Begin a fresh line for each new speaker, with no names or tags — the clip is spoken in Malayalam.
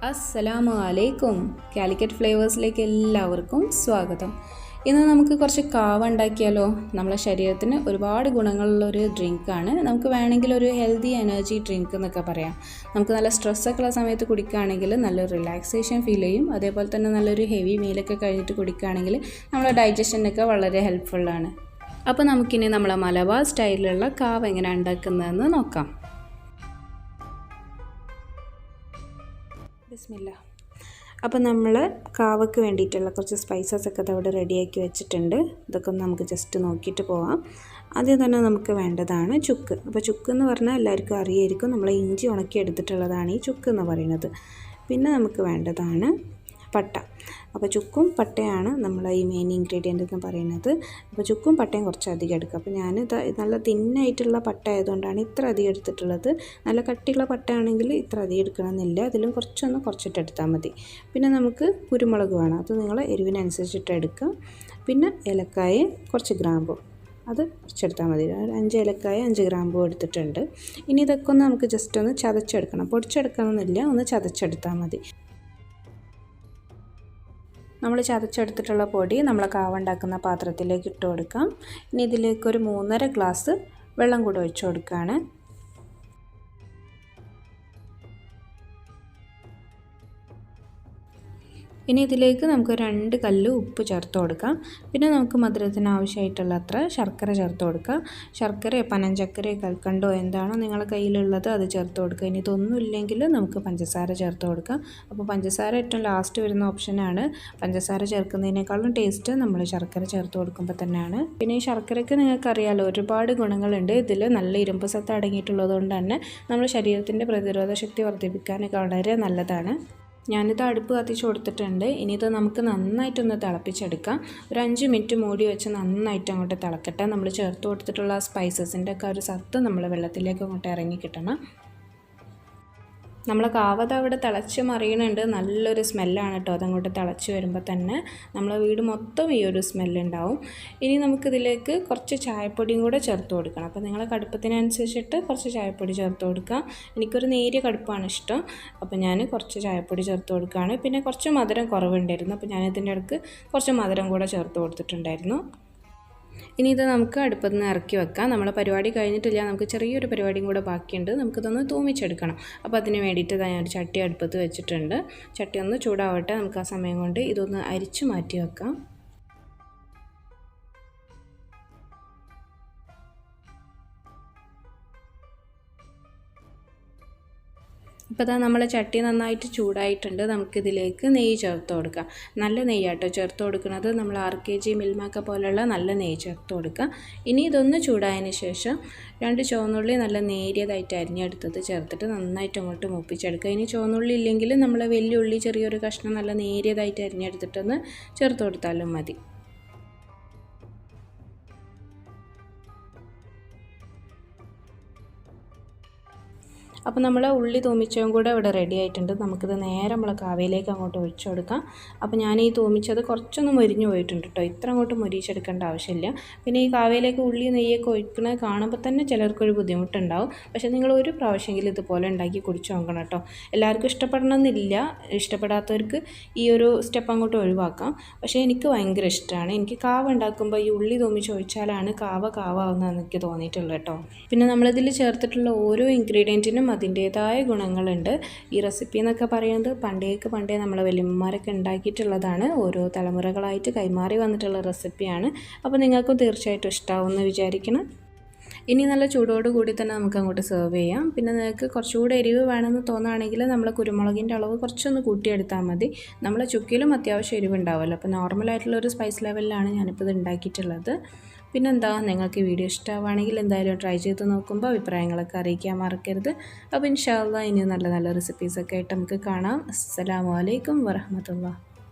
അസ്സലാമു അലൈക്കും. കാലിക്കറ്റ് ഫ്ലേവേഴ്സിലേക്ക് എല്ലാവർക്കും സ്വാഗതം. ഇന്ന് നമുക്ക് കുറച്ച് കാവ ഉണ്ടാക്കിയാലോ. നമ്മളെ ശരീരത്തിന് ഒരുപാട് ഗുണങ്ങളുള്ളൊരു ഡ്രിങ്കാണ്. നമുക്ക് വേണമെങ്കിൽ ഒരു ഹെൽത്തി എനർജി ഡ്രിങ്ക് എന്നൊക്കെ പറയാം. നമുക്ക് നല്ല സ്ട്രെസ്സൊക്കെ ഉള്ള സമയത്ത് കുടിക്കുകയാണെങ്കിൽ നല്ലൊരു റിലാക്സേഷൻ ഫീൽ ചെയ്യും. അതേപോലെ തന്നെ നല്ലൊരു ഹെവി മീലൊക്കെ കഴിഞ്ഞിട്ട് കുടിക്കുകയാണെങ്കിൽ നമ്മളെ ഡൈജഷനൊക്കെ വളരെ ഹെൽപ്ഫുള്ളാണ്. അപ്പോൾ നമുക്കിനി നമ്മളെ മലബാർ സ്റ്റൈലിലുള്ള കാവ എങ്ങനെ ഉണ്ടാക്കുന്നതെന്ന് നോക്കാം. ബിസ്മില്ല. അപ്പോൾ നമ്മൾ കാവയ്ക്ക് വേണ്ടിയിട്ടുള്ള കുറച്ച് സ്പൈസസ് ഒക്കെ അവിടെ റെഡിയാക്കി വെച്ചിട്ടുണ്ട്. ഇതൊക്കെ ഒന്ന് നമുക്ക് ജസ്റ്റ് നോക്കിയിട്ട് പോവാം. ആദ്യം തന്നെ നമുക്ക് വേണ്ടതാണ് ചുക്ക്. അപ്പോൾ ചുക്ക് എന്ന് പറഞ്ഞാൽ എല്ലാവർക്കും അറിയായിരിക്കും, നമ്മൾ ഇഞ്ചി ഉണക്കി എടുത്തിട്ടുള്ളതാണ് ഈ ചുക്ക് എന്ന് പറയുന്നത്. പിന്നെ നമുക്ക് വേണ്ടതാണ് പട്ട. അപ്പോൾ ചുക്കും പട്ടയാണ് നമ്മൾ ഈ മെയിൻ ഇൻഗ്രീഡിയൻ്റ് എന്ന് പറയുന്നത്. അപ്പോൾ ചുക്കും പട്ടയും കുറച്ച് അധികം എടുക്കുക. അപ്പോൾ ഞാനിത് നല്ല തിന്നായിട്ടുള്ള പട്ട ആയതുകൊണ്ടാണ് ഇത്ര അധികം എടുത്തിട്ടുള്ളത്. നല്ല കട്ടിയുള്ള പട്ടയാണെങ്കിൽ ഇത്ര അധികം എടുക്കണമെന്നില്ല, അതിലും കുറച്ചിട്ട് എടുത്താൽ മതി. പിന്നെ നമുക്ക് കുരുമുളക് വേണം, അത് നിങ്ങൾ എരിവിനനുസരിച്ചിട്ട് എടുക്കുക. പിന്നെ ഏലക്കായ, കുറച്ച് ഗ്രാമ്പു, അത് കുറച്ചെടുത്താൽ മതി. 5 ഏലക്കായ 5 ഗ്രാമ്പു എടുത്തിട്ടുണ്ട്. ഇനി ഇതൊക്കെ ഒന്ന് നമുക്ക് ജസ്റ്റ് ഒന്ന് ചതച്ചെടുക്കണം. പൊടിച്ചെടുക്കണമെന്നില്ല, ഒന്ന് ചതച്ചെടുത്താൽ മതി. നമ്മൾ ചതച്ചെടുത്തിട്ടുള്ള പൊടി നമ്മൾ കാവ ഉണ്ടാക്കുന്ന പാത്രത്തിലേക്ക് ഇട്ട് കൊടുക്കാം. ഇനി ഇതിലേക്ക് ഒരു 3.5 ഗ്ലാസ് വെള്ളം കൂടെ ഒഴിച്ച് കൊടുക്കുകയാണ്. ഇനി ഇതിലേക്ക് നമുക്ക് 2 കല്ല് ഉപ്പ് ചേർത്ത് കൊടുക്കാം. പിന്നെ നമുക്ക് മധുരത്തിന് ആവശ്യമായിട്ടുള്ള അത്ര ശർക്കര ചേർത്ത് കൊടുക്കുക. ശർക്കരയോ പനഞ്ചക്കരയോ കൽക്കണ്ടോ എന്താണോ നിങ്ങളുടെ കയ്യിലുള്ളത് അത് ചേർത്ത് കൊടുക്കുക. ഇനി ഇതൊന്നും ഇല്ലെങ്കിൽ നമുക്ക് പഞ്ചസാര ചേർത്ത് കൊടുക്കാം. അപ്പോൾ പഞ്ചസാര ഏറ്റവും ലാസ്റ്റ് വരുന്ന ഓപ്ഷനാണ്. പഞ്ചസാര ചേർക്കുന്നതിനേക്കാളും ടേസ്റ്റ് നമ്മൾ ശർക്കര ചേർത്ത് കൊടുക്കുമ്പോൾ തന്നെയാണ്. പിന്നെ ഈ ശർക്കരയ്ക്ക് നിങ്ങൾക്കറിയാലോ ഒരുപാട് ഗുണങ്ങളുണ്ട്. ഇതിൽ നല്ല ഇരുമ്പ് സത്ത് അടങ്ങിയിട്ടുള്ളത് കൊണ്ട് തന്നെ നമ്മുടെ ശരീരത്തിൻ്റെ പ്രതിരോധ ശക്തി വർദ്ധിപ്പിക്കാനൊക്കെ വളരെ നല്ലതാണ്. ഞാനിത് അടുപ്പ് കത്തിച്ച് കൊടുത്തിട്ടുണ്ട്. ഇനി ഇത് നമുക്ക് നന്നായിട്ടൊന്ന് തിളപ്പിച്ചെടുക്കാം. ഒരു 5 മിനിറ്റ് മൂടി വെച്ച് നന്നായിട്ട് അങ്ങോട്ട് തിളക്കട്ടെ. നമ്മൾ ചേർത്ത് കൊടുത്തിട്ടുള്ള സ്പൈസസിൻ്റെ ഒക്കെ ഒരു സത്ത് നമ്മൾ വെള്ളത്തിലേക്ക് അങ്ങോട്ട് ഇറങ്ങി കിട്ടണം. നമ്മളെ കാവത അവിടെ തിളച്ച് മറിയണുണ്ട്. നല്ലൊരു സ്മെല്ലാണ് കേട്ടോ. അതങ്ങോട്ട് തിളച്ച് വരുമ്പോൾ തന്നെ നമ്മളെ വീട് മൊത്തം ഈ ഒരു സ്മെല്ലുണ്ടാവും. ഇനി നമുക്കിതിലേക്ക് കുറച്ച് ചായപ്പൊടിയും കൂടെ ചേർത്ത് കൊടുക്കണം. അപ്പോൾ നിങ്ങളെ കടുപ്പത്തിനനുസരിച്ചിട്ട് കുറച്ച് ചായപ്പൊടി ചേർത്ത് കൊടുക്കാം. എനിക്കൊരു നേരിയ കടുപ്പാണ് ഇഷ്ടം, അപ്പോൾ ഞാൻ കുറച്ച് ചായപ്പൊടി ചേർത്ത് കൊടുക്കുകയാണ്. പിന്നെ കുറച്ച് മധുരം കുറവുണ്ടായിരുന്നു, അപ്പോൾ ഞാനിതിൻ്റെ ഇടയ്ക്ക് കുറച്ച് മധുരം കൂടെ ചേർത്ത് കൊടുത്തിട്ടുണ്ടായിരുന്നു. ഇനി ഇത് നമുക്ക് അടുപ്പത്ത് നിന്ന് ഇറക്കി വെക്കാം. നമ്മളെ പരിപാടി കഴിഞ്ഞിട്ടില്ല, നമുക്ക് ചെറിയൊരു പരിപാടിയും കൂടെ ബാക്കിയുണ്ട്. നമുക്കിതൊന്ന് തൂമിച്ചെടുക്കണം. അപ്പോൾ അതിന് വേണ്ടിയിട്ട് ഞാൻ ഒരു ചട്ടി അടുപ്പത്ത് വെച്ചിട്ടുണ്ട്. ചട്ടി ഒന്ന് ചൂടാവട്ടെ. നമുക്ക് ആ സമയം കൊണ്ട് ഇതൊന്ന് അരിച്ച് മാറ്റി വെക്കാം. ഇപ്പോൾ ഇതാ നമ്മളെ ചട്ടി നന്നായിട്ട് ചൂടായിട്ടുണ്ട്. നമുക്കിതിലേക്ക് നെയ്യ് ചേർത്ത് കൊടുക്കാം. നല്ല നെയ്യാട്ടോ ചേർത്ത് കൊടുക്കുന്നത്. നമ്മൾ RKG മിൽമൊക്കെ പോലെയുള്ള നല്ല നെയ്യ് ചേർത്ത് കൊടുക്കുക. ഇനി ഇതൊന്ന് ചൂടായതിന് ശേഷം 2 ചുവന്നുള്ളി നല്ല നേരിയതായിട്ട് അരിഞ്ഞെടുത്തത് ചേർത്തിട്ട് നന്നായിട്ട് അങ്ങോട്ട് മൂപ്പിച്ചെടുക്കുക. ഇനി ചുവന്നുള്ളി ഇല്ലെങ്കിൽ നമ്മൾ വലിയ ഉള്ളി ചെറിയൊരു കഷ്ണം നല്ല നേരിയതായിട്ട് അരിഞ്ഞെടുത്തിട്ടൊന്ന് ചേർത്ത് കൊടുത്താലും മതി. അപ്പോൾ നമ്മൾ ഉള്ളി തൂമിച്ചതും കൂടെ ഇവിടെ റെഡി ആയിട്ടുണ്ട്. നമുക്കിത് നേരെ നമ്മളെ കാവയിലേക്ക് അങ്ങോട്ട് ഒഴിച്ചു കൊടുക്കാം. അപ്പോൾ ഞാൻ ഈ തൂമിച്ചത് കുറച്ചൊന്ന് മുരിഞ്ഞു പോയിട്ടുണ്ട് കേട്ടോ. ഇത്ര അങ്ങോട്ട് മുരിച്ചെടുക്കേണ്ട ആവശ്യമില്ല. പിന്നെ ഈ കാവയിലേക്ക് ഉള്ളി നെയ്യൊക്കെ ഒഴിക്കുന്നത് കാണുമ്പോൾ തന്നെ ചിലർക്കൊരു ബുദ്ധിമുട്ടുണ്ടാവും. പക്ഷേ നിങ്ങൾ ഒരു പ്രാവശ്യമെങ്കിലും ഇതുപോലെ ഉണ്ടാക്കി കുടിച്ചു നോക്കണം കേട്ടോ. എല്ലാവർക്കും ഇഷ്ടപ്പെടണമെന്നില്ല, ഇഷ്ടപ്പെടാത്തവർക്ക് ഈ ഒരു സ്റ്റെപ്പ് അങ്ങോട്ട് ഒഴിവാക്കാം. പക്ഷേ എനിക്ക് ഭയങ്കര ഇഷ്ടമാണ്. എനിക്ക് കാവ ഉണ്ടാക്കുമ്പോൾ ഈ ഉള്ളി തൂമിച്ച് ഒഴിച്ചാലാണ് കാവാവുന്നതെന്ന് എനിക്ക് തോന്നിയിട്ടുള്ളത് കേട്ടോ. പിന്നെ നമ്മളിതിൽ ചേർത്തിട്ടുള്ള ഓരോ ഇൻഗ്രീഡിയൻറ്റിനും അതിൻ്റേതായ ഗുണങ്ങളുണ്ട്. ഈ റെസിപ്പി എന്നൊക്കെ പറയുന്നത് പണ്ടേ നമ്മളെ വലിയമ്മമാരൊക്കെ ഉണ്ടാക്കിയിട്ടുള്ളതാണ്. ഓരോ തലമുറകളായിട്ട് കൈമാറി വന്നിട്ടുള്ള റെസിപ്പിയാണ്. അപ്പോൾ നിങ്ങൾക്കും തീർച്ചയായിട്ടും ഇഷ്ടമാവുമെന്ന് വിചാരിക്കണം. ഇനി നല്ല ചൂടോടുകൂടി തന്നെ നമുക്ക് അങ്ങോട്ട് സെർവ് ചെയ്യാം. പിന്നെ നിങ്ങൾക്ക് കുറച്ചുകൂടെ എരിവ് വേണമെന്ന് തോന്നുകയാണെങ്കിൽ നമ്മൾ കുരുമുളകിൻ്റെ അളവ് കുറച്ചൊന്ന് കൂട്ടിയെടുത്താൽ മതി. നമ്മളെ ചുക്കിലും അത്യാവശ്യം എരിവ് ഉണ്ടാവുമല്ലോ. അപ്പോൾ നോർമലായിട്ടുള്ളൊരു സ്പൈസ് ലെവലിലാണ് ഞാനിപ്പോൾ ഇത് ഉണ്ടാക്കിയിട്ടുള്ളത്. പിന്നെന്താ, നിങ്ങൾക്ക് ഈ വീഡിയോ ഇഷ്ടമാവുകയാണെങ്കിൽ എന്തായാലും ട്രൈ ചെയ്ത് നോക്കുമ്പോൾ അഭിപ്രായങ്ങളൊക്കെ അറിയിക്കാൻ മറക്കരുത്. അപ്പോൾ ഇൻഷാ അല്ലാഹ് ഇനി നല്ല റെസിപ്പീസൊക്കെ ആയിട്ട് നമുക്ക് കാണാം. അസ്സലാമു അലൈക്കും വറഹ്മത്തുള്ളാഹി.